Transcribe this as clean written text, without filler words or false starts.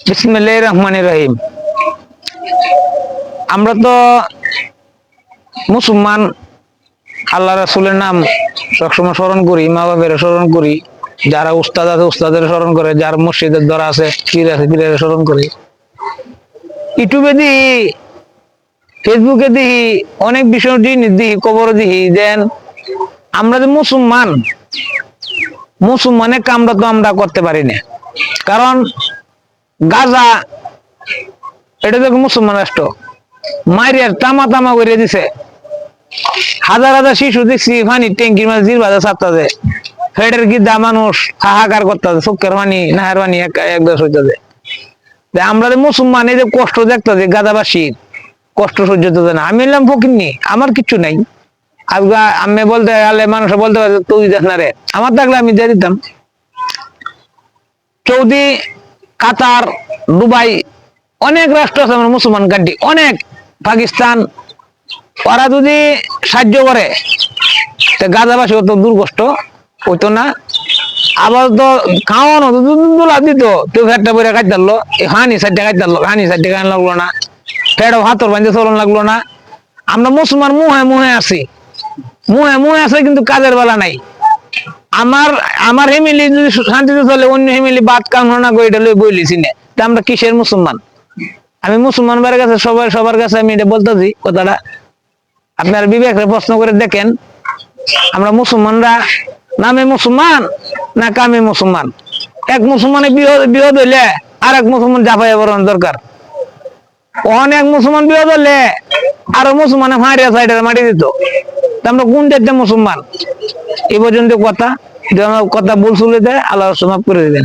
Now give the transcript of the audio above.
বিসমিল্লাহির রহমানির রহিম। আমরা তো মুসলমান, আল্লাহ রাসূলের নাম সবসময় স্মরণ করি, মা বাবার স্মরণ করি, যারা উস্তাদ আছে উস্তাদের স্মরণ করে, যার মসজিদের দ্বারা আছে পীর আছে পীরের স্মরণ করি। ইউটিউবে দিই, ফেসবুকে দিই, অনেক বিষয় দিই, খবর দিই দেন আমরা যে মুসলমান, মুসলমানের কামটা তো আমরা করতে পারি না। কারণ গাজা এটা তো মুসলমান রাষ্ট্র, মারিয়ার তামা তামা করে দিছে। হাজার হাজার শিশু দেখছি পানি ট্যাঙ্কির মাঝে জিরবাজা ছাড়তেছে, ফেডের গিদ্দা মানুষ হাহাকার করতেছে, চোখের পানি নাহের পানি একদম সইতেছে। আমরা যে মুসলমান, এই যে কষ্ট দেখতেছে গাজাবাসীর কষ্ট সহ্য হতে না। আমি এলাম ফকিরনি, আমার কিচ্ছু নাই। আজকে আমি বলতে গেলে মানুষ বলতে পারে তুই দেখ না রে, আমার থাকলে আমি দিয়ে দিতাম। সৌদি, কাতার, দুবাই, অনেক রাষ্ট্র আছে আমার মুসলমান কান্ট্রি, অনেক, পাকিস্তান, ওরা যদি সাহায্য করে গাজাবাসী অত দুর্কষ্ট হইতো না। আবার তো খাওয়ানো দুলা দিত, কেউ ফেটটা বইরা কাজ ধরলো, হানি সাইডটা কাজ ধরলো, হানি সাইডটা কাজ লাগলো না, ফেটও হাতর বান্ধে চলন লাগলো না। আমরা মুসলমান মুহে মুহে আছি, মুহে মুহে আছে, কিন্তু কাজের বেলা নাই। আমার আমার ফ্যামিলি যদি শান্তিতে চলে, অন্য ফ্যামিলি বাদ কামনা করে এটা লই বইলিছি না, তা আমরা কিসের মুসলমান? আমি মুসলমান বারের কাছে সবার কাছে আমি এটা বলতেছি কথাটা, আপনার বিবেকের প্রশ্ন করে দেখেন, আমরা মুসলমানরা নামে মুসলমান না কামে মুসলমান? এক মুসলমানের বিরোধ হইলে আর এক মুসলমান জাফাইয়া বরণ দরকার। অনেক মুসলমান বিরোধ হলে আরো মুসলমানে মারিয়া সাইডে মারি দিত। আমরা কোন জাতীয় মুসলমান? এই পর্যন্ত কথা, কথা ভুল শুনে দেয়, আল্লাহ মাফ করে দিবেন।